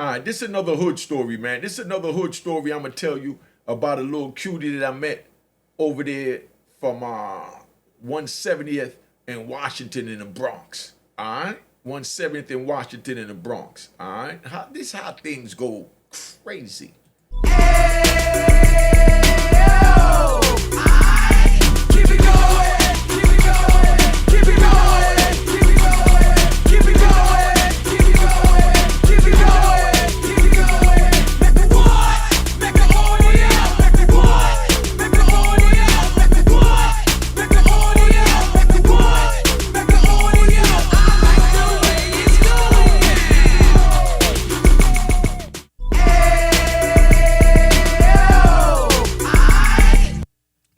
All right, this is another hood story, man. This is another hood story I'm gonna tell you about a little cutie that I met over there from 170th in Washington in the Bronx. All right, 170th in Washington in the Bronx. All right, this is how things go crazy.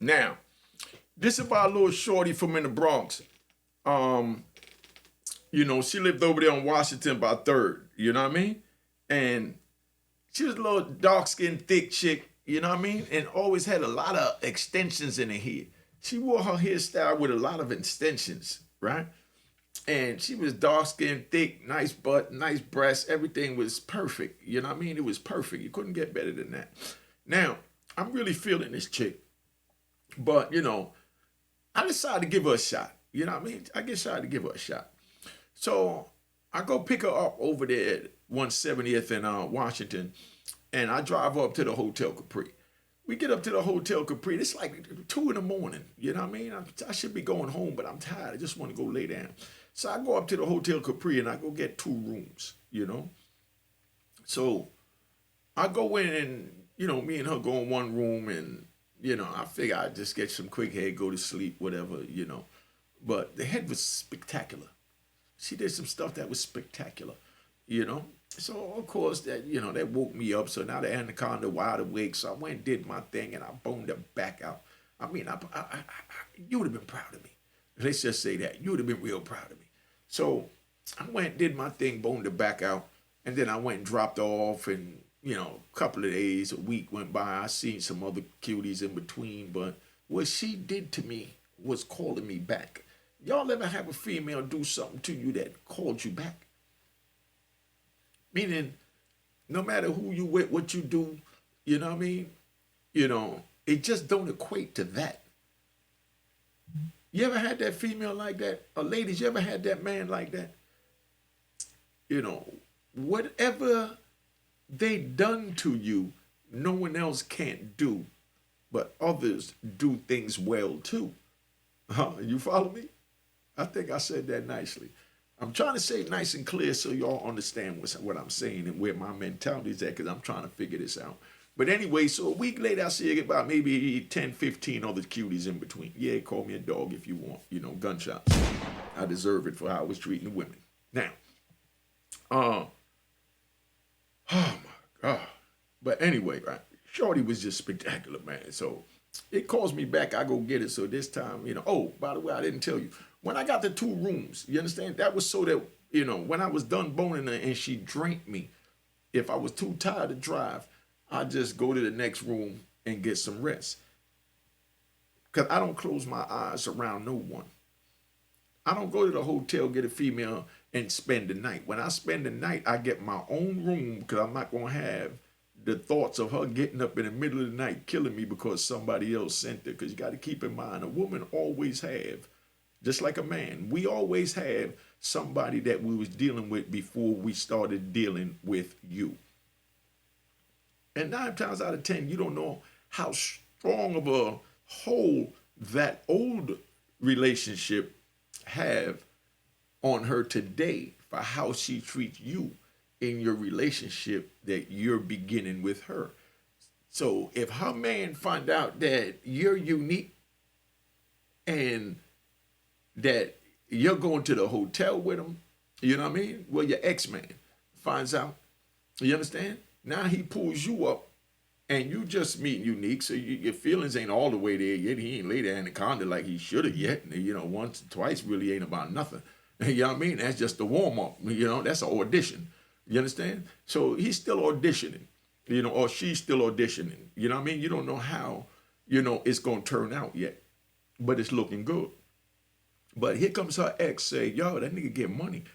Now, this is about a little shorty from in the Bronx. Um, she lived over there on Washington by Third. You know what I mean? And she was a little dark skinned, thick chick. You know what I mean? And always had a lot of extensions in her hair. She wore her hairstyle with a lot of extensions, right? And she was dark skinned, thick, nice butt, nice breasts. Everything was perfect. You know what I mean? It was perfect. You couldn't get better than that. Now, I'm really feeling this chick. But, I decided to give her a shot. You know what I mean? I decided to give her a shot. So I go pick her up over there at 170th in Washington, and I drive her up to the Hotel Capri. We get up to the Hotel Capri. It's like 2 in the morning. You know what I mean? I should be going home, but I'm tired. I just want to go lay down. So I go up to the Hotel Capri, and I go get 2 rooms. So I go in and, me and her go in one room, and I figure I'd just get some quick head, go to sleep, whatever. But the head was spectacular. She did some stuff that was spectacular. So, of course, that woke me up. So now the anaconda wide awake. So I went and did my thing, and I boned her back out. I mean, you would have been proud of me. Let's just say that. You would have been real proud of me. So I went and did my thing, boned her back out. And then I went and dropped her off, and a couple of days, a week went by. I seen some other cuties in between, but what she did to me was calling me back. Y'all ever have a female do something to you that called you back? Meaning, no matter who you with, what you do, you know what I mean? It just don't equate to that. You ever had that female like that? Or ladies, you ever had that man like that? Whatever they done to you, no one else can't do, but others do things well too. You follow me? I think I said that nicely. I'm trying to say it nice and clear so y'all understand what I'm saying and where my mentality is at, because I'm trying to figure this out. But anyway, so a week later, I see about maybe 10, 15 other cuties in between. Yeah, call me a dog if you want, gunshots. I deserve it for how I was treating the women. Now, oh my God. But anyway, right? Shorty was just spectacular, man. So it calls me back. I go get it. So this time, oh, by the way, I didn't tell you. When I got the 2 rooms, you understand? That was so that, when I was done boning her and she drank me, if I was too tired to drive, I'd just go to the next room and get some rest. Because I don't close my eyes around no one. I don't go to the hotel, get a female, and spend the night. When I spend the night, I get my own room, because I'm not going to have the thoughts of her getting up in the middle of the night killing me because somebody else sent her. Because you got to keep in mind, a woman always have, just like a man, we always have somebody that we was dealing with before we started dealing with you. And 9 times out of 10, you don't know how strong of a hold that old relationship have on her today for how she treats you in your relationship that you're beginning with her. So if her man find out that you're unique and that you're going to the hotel with him, you know what I mean? Well, your ex-man finds out, you understand? Now he pulls you up and you just meet unique, so your feelings ain't all the way there yet. He ain't laid anaconda like he should have yet. Once, twice really ain't about nothing. You know what I mean? That's just the warm-up. That's an audition. You understand? So he's still auditioning, or she's still auditioning. You know what I mean? You don't know how, it's going to turn out yet, but it's looking good. But here comes her ex say, yo, that nigga get money.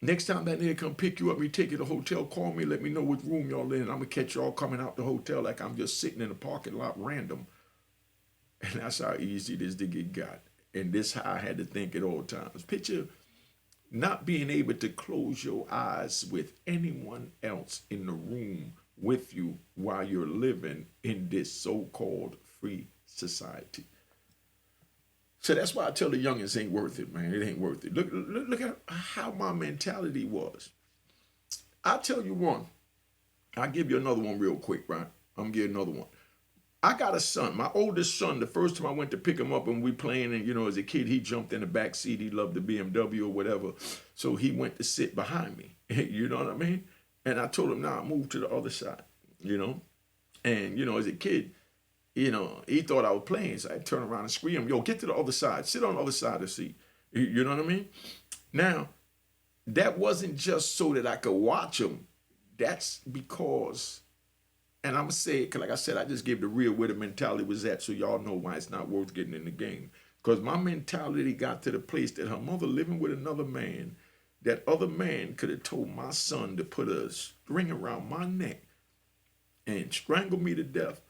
Next time that nigga come pick you up, me take you to the hotel, call me, let me know which room y'all in. I'm gonna catch y'all coming out the hotel like I'm just sitting in the parking lot random. And that's how easy this to get got. And this how I had to think at all times. Picture not being able to close your eyes with anyone else in the room with you while you're living in this so-called free society. So that's why I tell the youngins ain't worth it, man. It ain't worth it. Look at how my mentality was. I'll tell you one. I'll give you another one real quick, right? I'm gonna give you another one. I got a son, my oldest son. The first time I went to pick him up and we playing, and as a kid, he jumped in the back seat. He loved the BMW or whatever, so he went to sit behind me. You know what I mean? And I told him, "Nah, move to the other side." And as a kid, he thought I was playing, so I turn around and scream, "Yo, get to the other side. Sit on the other side of the seat." You know what I mean? Now, that wasn't just so that I could watch him. That's because. And I'm going to say it, because like I said, I just gave the real where the mentality was at, so y'all know why it's not worth getting in the game. Because my mentality got to the place that her mother living with another man, that other man could have told my son to put a string around my neck and strangle me to death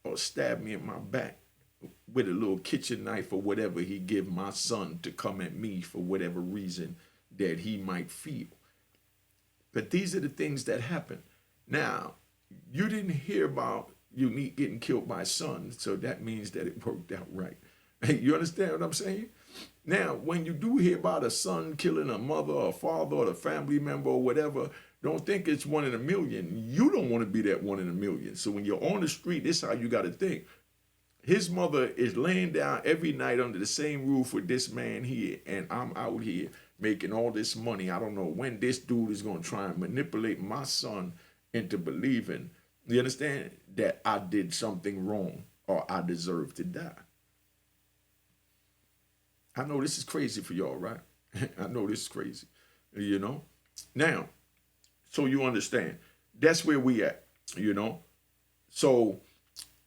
or stab me in my back with a little kitchen knife or whatever he give my son to come at me for whatever reason that he might feel. But these are the things that happen. Now, you didn't hear about Unique getting killed by his son, so that means that it worked out right. You understand what I'm saying? Now, when you do hear about a son killing a mother or a father or a family member or whatever, don't think it's 1 in a million. You don't want to be that 1 in a million. So when you're on the street, this is how you got to think. His mother is laying down every night under the same roof with this man here, and I'm out here making all this money. I don't know when this dude is going to try and manipulate my son into believing, you understand, that I did something wrong or I deserve to die. I know this is crazy for y'all, right? I know this is crazy, Now, so you understand, that's where we at, So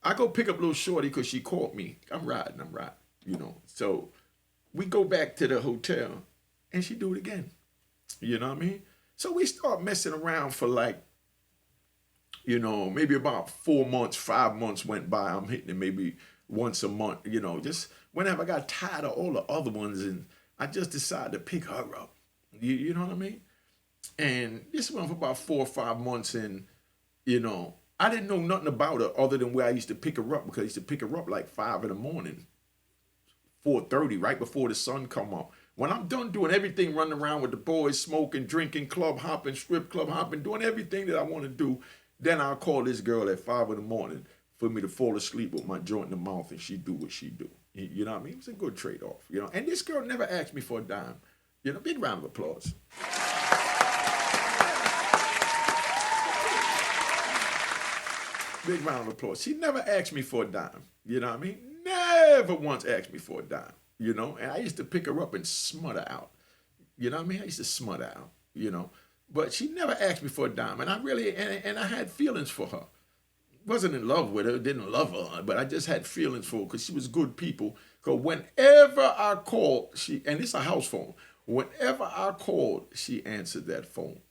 I go pick up little shorty because she caught me. I'm riding. So we go back to the hotel and she do it again. You know what I mean? So we start messing around for like, maybe about 4 months, 5 months went by. I'm hitting it maybe once a month, just whenever I got tired of all the other ones, and I just decided to pick her up. You know what I mean? And this went for about 4 or 5 months, and, I didn't know nothing about her other than where I used to pick her up, because I used to pick her up like 5 in the morning, 4:30, right before the sun come up. When I'm done doing everything, running around with the boys, smoking, drinking, club hopping, strip club hopping, doing everything that I want to do, then I'll call this girl at 5 in the morning for me to fall asleep with my joint in the mouth, and she do what she do. You know what I mean? It was a good trade-off, And this girl never asked me for a dime. Big round of applause. Big round of applause. She never asked me for a dime. You know what I mean? Never once asked me for a dime. And I used to pick her up and smut her out. You know what I mean? I used to smut her out, But she never asked me for a dime. And I really, and I had feelings for her. Wasn't in love with her, didn't love her, but I just had feelings for her because she was good people. Because whenever I called, and it's a house phone, whenever I called, she answered that phone.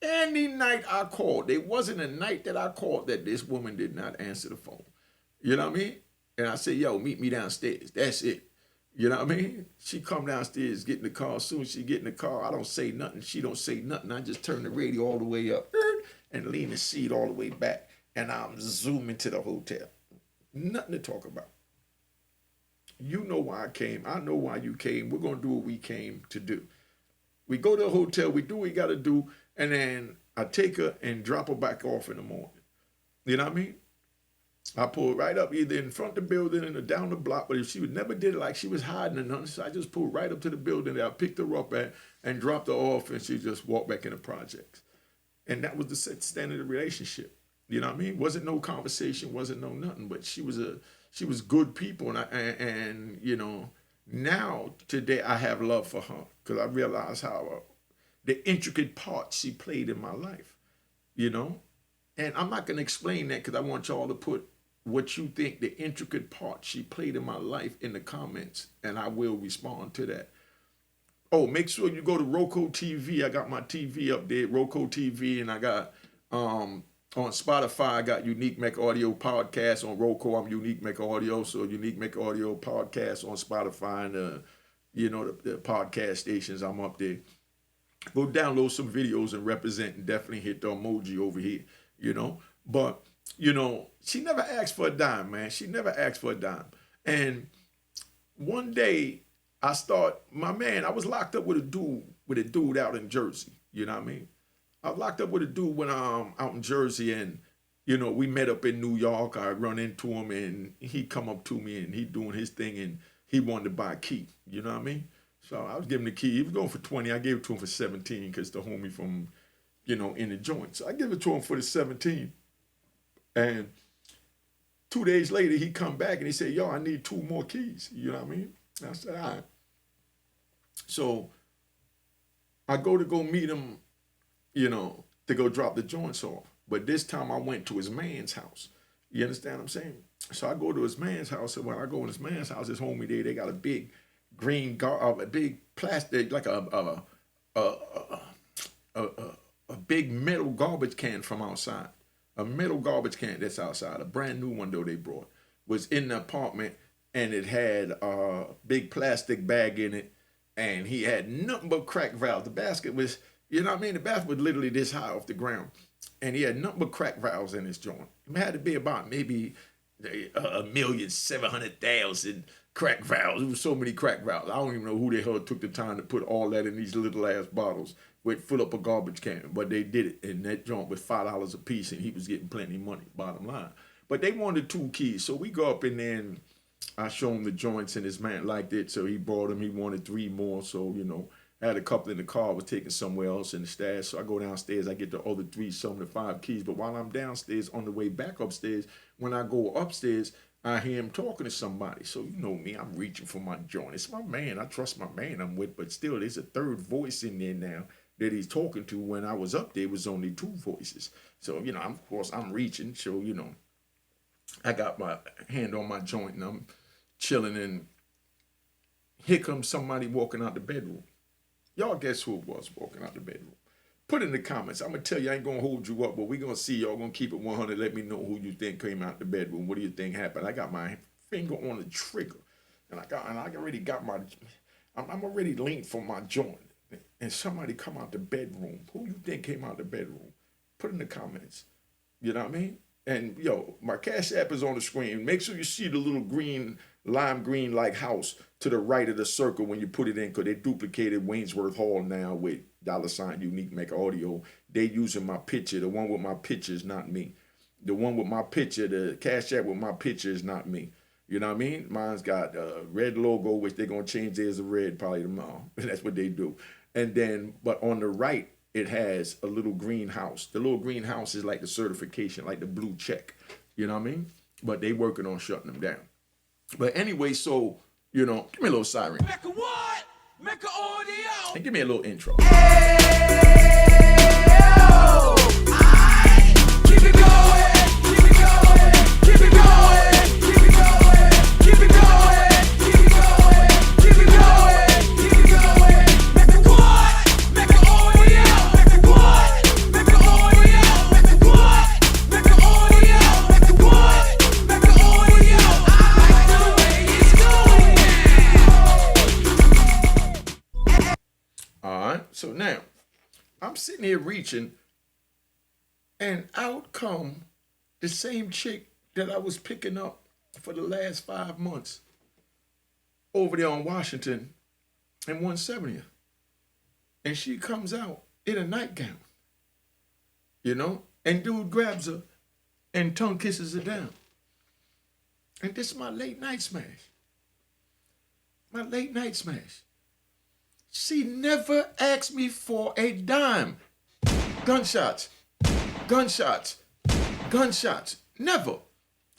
Any night I called, there wasn't a night that I called that this woman did not answer the phone. You know what I mean? And I said, "Yo, meet me downstairs." That's it. You know what I mean? She come downstairs, get in the car. As soon as she get in the car, I don't say nothing. She don't say nothing. I just turn the radio all the way up and lean the seat all the way back. And I'm zooming to the hotel. Nothing to talk about. You know why I came. I know why you came. We're going to do what we came to do. We go to the hotel. We do what we got to do. And then I take her and drop her back off in the morning. You know what I mean? I pulled right up either in front of the building or down the block. But if she would never did it like she was hiding or nothing, so I just pulled right up to the building that I picked her up at and dropped her off. And she just walked back in the projects. And that was the standard of the relationship. You know what I mean? Wasn't no conversation, wasn't no nothing, but she was good people, and now today I have love for her because I realize how the intricate part she played in my life, and I'm not gonna explain that because I want y'all to put what you think the intricate part she played in my life in the comments, and I will respond to that. Oh, make sure you go to Roku TV. I got my TV up there, Roku TV, and I got on Spotify. I got Unique Mecca Audio Podcast. On Roku, I'm Unique Mecca Audio. So Unique Mecca Audio Podcast on Spotify and the podcast stations. I'm up there. Go download some videos and represent, and definitely hit the emoji over here. But she never asked for a dime, man. She never asked for a dime. And one day I was locked up with a dude out in Jersey. You know what I mean? I was locked up with a dude when I'm out in Jersey, and we met up in New York. I run into him, and he come up to me, and he doing his thing, and he wanted to buy a key. You know what I mean? So I was giving the key. He was going for 20. I gave it to him for 17 because the homie from, in the joint. So I give it to him for the 17. And 2 days later, he come back and he said, yo, I need 2 more keys. You know what I mean? And I said, all right. So I go meet him, to go drop the joints off. But this time I went to his man's house. You understand what I'm saying? So I go to his man's house, and when I go in his man's house, his homie there, they got a big green, a big plastic, like a big metal garbage can from outside. A metal garbage can that's outside, a brand new one though they brought, was in the apartment, and it had a big plastic bag in it, and he had nothing but crack valves. The basket was, the basket was literally this high off the ground, and he had nothing but crack valves in his joint. It had to be about maybe 1,700,000 crack valves. There was so many crack valves. I don't even know who the hell took the time to put all that in these little ass bottles with fill up a garbage can, but they did it, and that joint was $5 a piece, and he was getting plenty of money, bottom line. But they wanted 2 keys, so we go up in there, and I show him the joints, and his man liked it, so he brought them. He wanted 3 more, so I had a couple in the car. I was taking somewhere else in the stash, so I go downstairs. I get the other 3, some of the 5 keys. But while I'm downstairs, on the way back upstairs, when I go upstairs, I hear him talking to somebody. So you know me, I'm reaching for my joint. It's my man. I trust my man I'm with, but still, there's a third voice in there now that he's talking to. When I was up there, it was only 2 voices. So, of course, I'm reaching. So, I got my hand on my joint, and I'm chilling, and here comes somebody walking out the bedroom. Y'all guess who it was walking out the bedroom? Put in the comments. I'm going to tell you, I ain't going to hold you up, but we're going to see. Y'all going to keep it 100. Let me know who you think came out the bedroom. What do you think happened? I got my finger on the trigger, and I already got I'm already leaned for my joint, and somebody come out the bedroom. Who you think came out the bedroom? Put in the comments. You know what I mean? And, my Cash App is on the screen. Make sure you see the little green, lime green like house to the right of the circle when you put it in, because they duplicated Waynesworth Hall now with $ Unique Mecca Audio. They using my picture. The one with my picture is not me. The one with my picture, the Cash App with my picture is not me. You know what I mean? Mine's got a red logo, which they're going to change theirs to red probably tomorrow. That's what they do. And then, but on the right, it has a little green house. The little green house is like the certification, like the blue check. You know what I mean? But they working on shutting them down. But anyway, so, give me a little siren. Mecca what? Mecca Audio. And give me a little intro. Keep it going, keep it going, keep it going, keep it going, keep it going, keep it going, keep it going, keep it going. Mecca what? Mecca Audio. Mecca what? Mecca Audio. Mecca what? Mecca Audio. Mecca what? Mecca Audio. I like the way it's going now. All right, so now, I'm sitting here reaching, and out come the same chick that I was picking up for the last 5 months over there on Washington and 170th. And she comes out in a nightgown, and dude grabs her and tongue kisses her down. And this is my late night smash. My late night smash. She never asked me for a dime. Gunshots. Gunshots. Gunshots. Never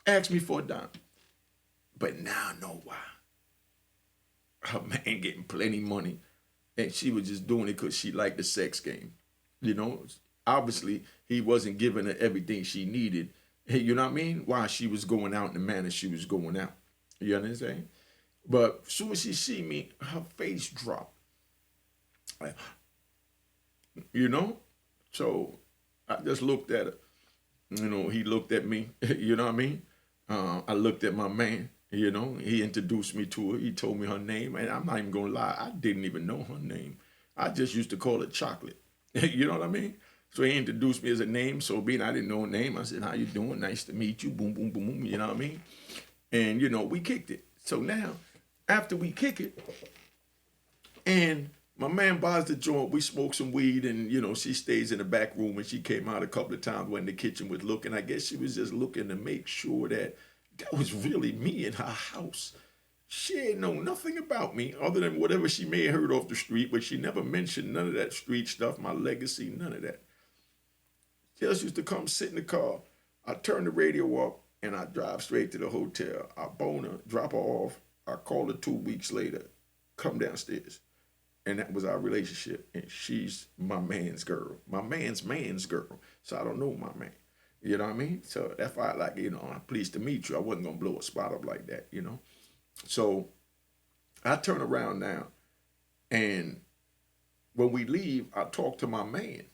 asked me for a dime. But now I know why. Her man getting plenty money, and she was just doing it because she liked the sex game. Obviously, he wasn't giving her everything she needed. Hey, you know what I mean? Why she was going out in the manner she was going out. You understand? But as soon as she see me, her face dropped. Like, you know? So I just looked at her. You know, he looked at me. You know what I mean? I looked at my man. You know, he introduced me to her. He told me her name, and I'm not even gonna lie. I didn't even know her name. I just used to call her Chocolate. You know what I mean? So he introduced me as a name. So being I didn't know her name, I said, "How you doing? Nice to meet you." Boom, boom, boom, boom. You know what I mean? And you know, we kicked it. So now, after we kick it, and my man buys the joint. We smoke some weed, and you know she stays in the back room. And she came out a couple of times when the kitchen was looking. I guess she was just looking to make sure that was really me in her house. She ain't know nothing about me other than whatever she may have heard off the street, but she never mentioned none of that street stuff, my legacy, none of that. She just used to come sit in the car. I turn the radio up and I drive straight to the hotel. I bone her, drop her off. I call her 2 weeks later, come downstairs. And that was our relationship. And she's my man's girl, my man's girl. So I don't know my man. You know what I mean? So that's why, like, you know, I'm pleased to meet you. I wasn't gonna blow a spot up like that, you know. So I turn around now, and when we leave, I talk to my man,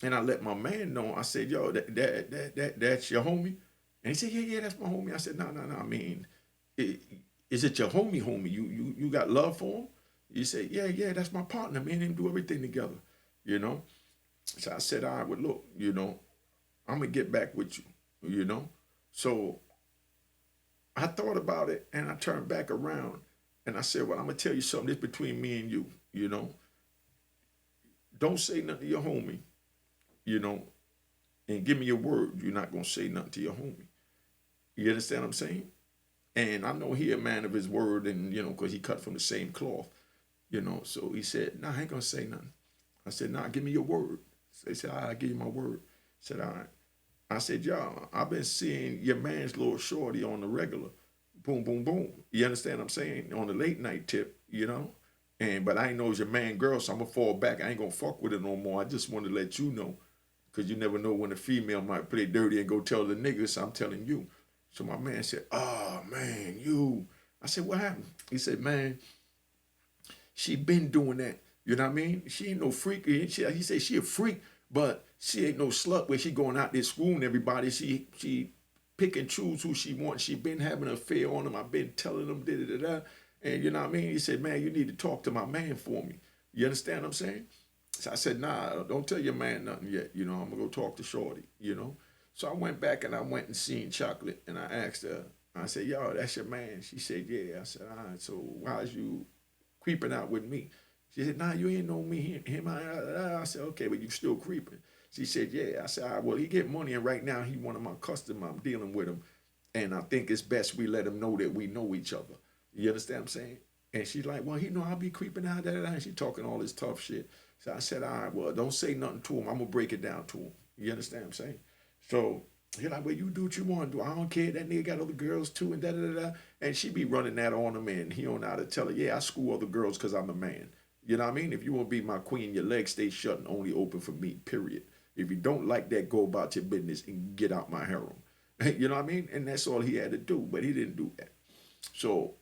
and I let my man know. I said, "Yo, that's your homie," and he said, "Yeah, yeah, that's my homie." I said, "No, no, no. I mean, is it your homie? You got love for him?" He said, "Yeah, yeah, that's my partner. Me and him do everything together, you know." So I said, "All right, well, look, you know, I'm gonna get back with you, you know." So I thought about it and I turned back around and I said, "Well, I'm gonna tell you something. This between me and you, you know. Don't say nothing to your homie, you know, and give me your word. You're not gonna say nothing to your homie. You understand what I'm saying?" And I know he a man of his word, and you know, cause he cut from the same cloth, you know. So he said, "Nah, I ain't gonna say nothing." I said, "Nah, give me your word." So he said, "All right, I'll give you my word." I said, "All right." I said, "Y'all, I've been seeing your man's little shorty on the regular. Boom, boom, boom. You understand what I'm saying? On the late night tip, you know? And but I ain't know it's your man girl, so I'm gonna fall back. I ain't gonna fuck with it no more. I just wanted to let you know. Cause you never know when a female might play dirty and go tell the niggas, so I'm telling you." So my man said, "Oh man, you." I said, "What happened?" He said, "Man, she been doing that. You know what I mean? She ain't no freak. He said she a freak, but she ain't no slut where she going out there screwing everybody. She pick and choose who she wants. She been having an affair on them. I've been telling them da da da da." And you know what I mean? He said, "Man, you need to talk to my man for me." You understand what I'm saying? So I said, "Nah, don't tell your man nothing yet. You know, I'm gonna go talk to Shorty, you know." So I went back and I went and seen Chocolate and I asked her, I said, "Yo, that's your man." She said, "Yeah." I said, "All right, so why's you creeping out with me?" She said, "Nah, you ain't know me. I said, "Okay, but you still creeping." She said, "Yeah." I said, "All right, well, he get money and right now he one of my customers. I'm dealing with him. And I think it's best we let him know that we know each other." You understand what I'm saying? And she's like, "Well, he know I'll be creeping out, da, da, da." And she talking all this tough shit. So I said, "All right, well, don't say nothing to him. I'm gonna break it down to him." You understand what I'm saying? So he's like, "Well, you do what you want to do. I don't care. That nigga got other girls too, and da da da da." And she be running that on him, and he don't know how to tell her, "Yeah, I screw other girls because I'm a man." You know what I mean? If you want to be my queen, your legs stay shut and only open for me, period. If you don't like that, go about your business and get out my harem. You know what I mean? And that's all he had to do, but he didn't do that. So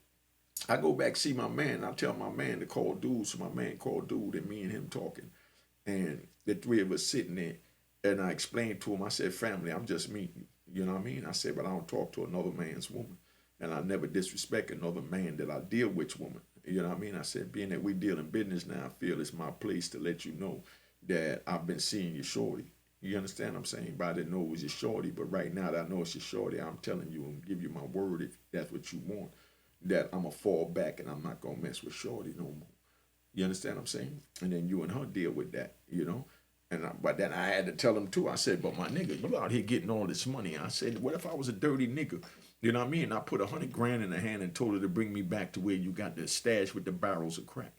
I go back see my man. I tell my man to call dude. So my man called dude and me and him talking. And the three of us sitting there. And I explained to him, I said, "Family, I'm just meeting you." You know what I mean? I said, "But I don't talk to another man's woman. And I never disrespect another man that I deal with woman." You know what I mean? I said, "Being that we deal in business now, I feel it's my place to let you know that I've been seeing your shorty." You understand what I'm saying? But I didn't know it was your shorty. But right now that I know it's your shorty, I'm telling you and give you my word if that's what you want, that I'm going to fall back and I'm not going to mess with shorty no more. You understand what I'm saying? And then you and her deal with that, you know? But then I had to tell him too. I said, "But my nigga, you out here getting all this money." I said, "What if I was a dirty nigga?" You know what I mean? I put 100 grand in her hand and told her to bring me back to where you got the stash with the barrels of crack.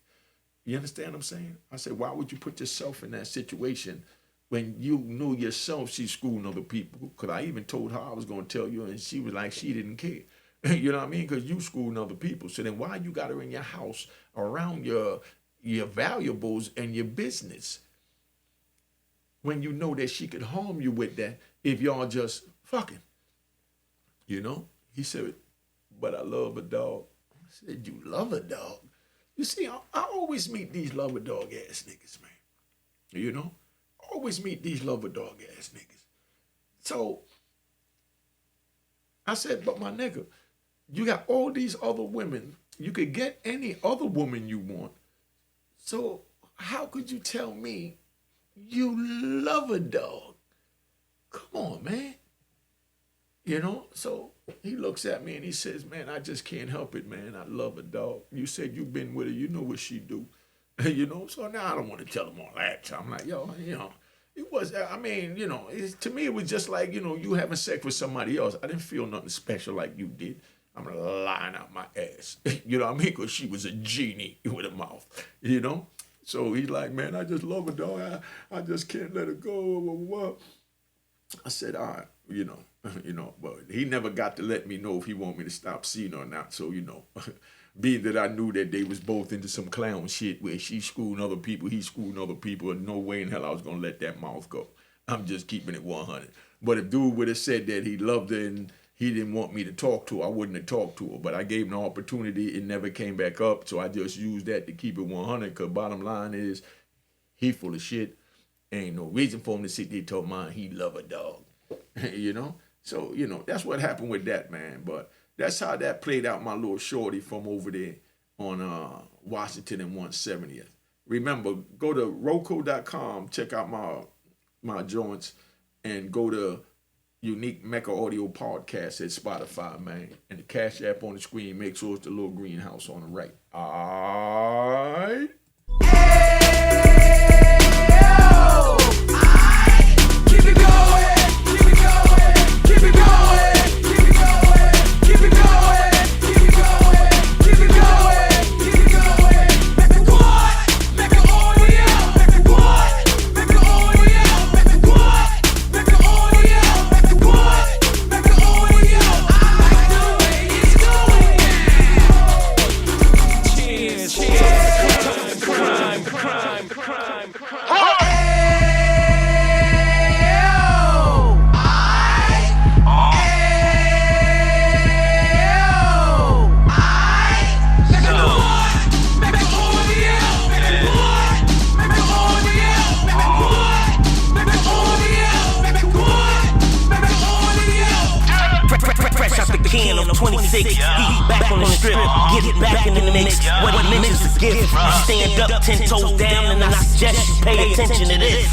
You understand what I'm saying? I said, "Why would you put yourself in that situation when you knew yourself she's screwing other people?" Because I even told her I was going to tell you, and she was like, she didn't care. You know what I mean? Because you screwing other people. So then why you got her in your house around your valuables and your business when you know that she could harm you with that if y'all just fucking, you know?" He said, "But I love a dog." I said, "You love a dog?" You see, I always meet these lover dog ass niggas, man. You know? Always meet these lover dog ass niggas. So I said, but my nigga, you got all these other women. You could get any other woman you want. So how could you tell me you love a dog? Come on, man. You know, so he looks at me and he says, man, I just can't help it, man. I love a dog. You said you've been with her. You know what she do. You know, so now I don't want to tell him all that. So I'm like, yo, you know, it was, I mean, you know, to me it was just like, you know, you having sex with somebody else. I didn't feel nothing special like you did. I'm lying out my ass. You know what I mean? Because she was a genie with a mouth, you know? So he's like, man, I just love a dog. I just can't let her go. I said, all right, you know, but he never got to let me know if he want me to stop seeing her or not. So, you know, being that I knew that they was both into some clown shit where she schooling other people, he schooling other people, and no way in hell I was going to let that mouth go. I'm just keeping it 100. But if dude would have said that he loved her and he didn't want me to talk to her, I wouldn't have talked to her. But I gave him the opportunity. It never came back up. So I just used that to keep it 100 because bottom line is he full of shit. Ain't no reason for him to sit there and tell mine he love a dog. You know? So, you know, that's what happened with that, man. But that's how that played out, my little shorty from over there on Washington and 170th. Remember, go to Roku.com, check out my joints, and go to Unique Mecca Audio Podcast at Spotify, man. And the Cash App on the screen, make sure it's the little greenhouse on the right. All right. Keep it going, keep it going, keep it going, keep it going, keep it going, keep it going, keep it going, keep it going. Mecca what? Mecca audio. Mecca what? Mecca audio. Mecca what? Mecca audio. Mecca what? Mecca audio. I like the way it's going now. Cheers, cheers. Crime. Can on 26, he back on the strip, get it back in the mix. What it means is a gift. You stand up 10 toes down, and I suggest you pay attention to this.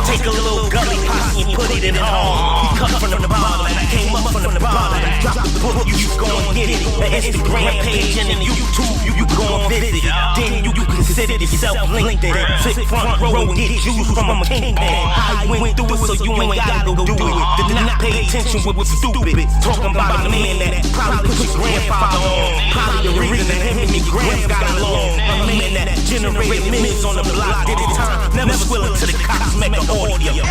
Take a little gully posse and put it in home. We cut from the bottom, came up from the bottom. Drop the book, you go and get it. The Instagram page and the YouTube, you go and visit. Then you consider yourself linked in. Sit front row and get juice from a king. I went through it, so you ain't gotta go do it. Did not pay attention with what's stupid. Talking about a man that probably put his grandfather on. Probably the reason that him and his grams got along. A man that generated minutes on the block. Did it time, never squilling to the cops, make an audio.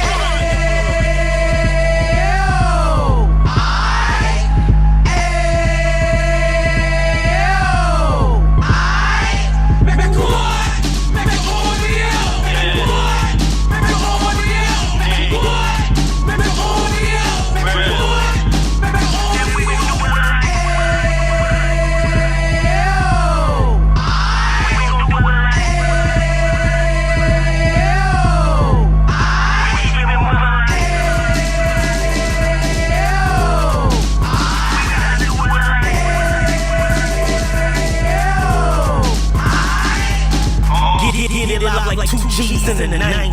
Like 2 G's in the night.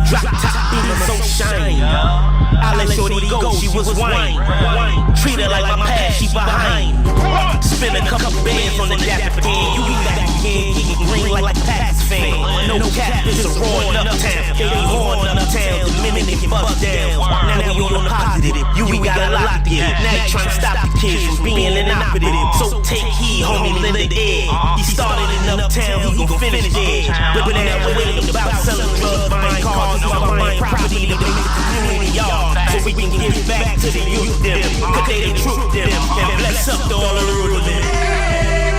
Drop top beamer so shiny. I let shorty go, she was wine. Treat her like my past, she behind. Spin a couple bands on the jacket fan. You back again, getting green like Pats fan. No cap, this is raw uptown. They raw uptown, the minute they bust down. Now we on the positive, we got a lot to get. Now you trying to stop the kids from being inoperative. So take heed, homie, lend it in. He started in uptown, he gon' finish it. But now we're waiting about selling drugs, buying cars, buying property to make the community yard. So we can give back to the youth them, cause they the truth them, and bless up to all the rural them.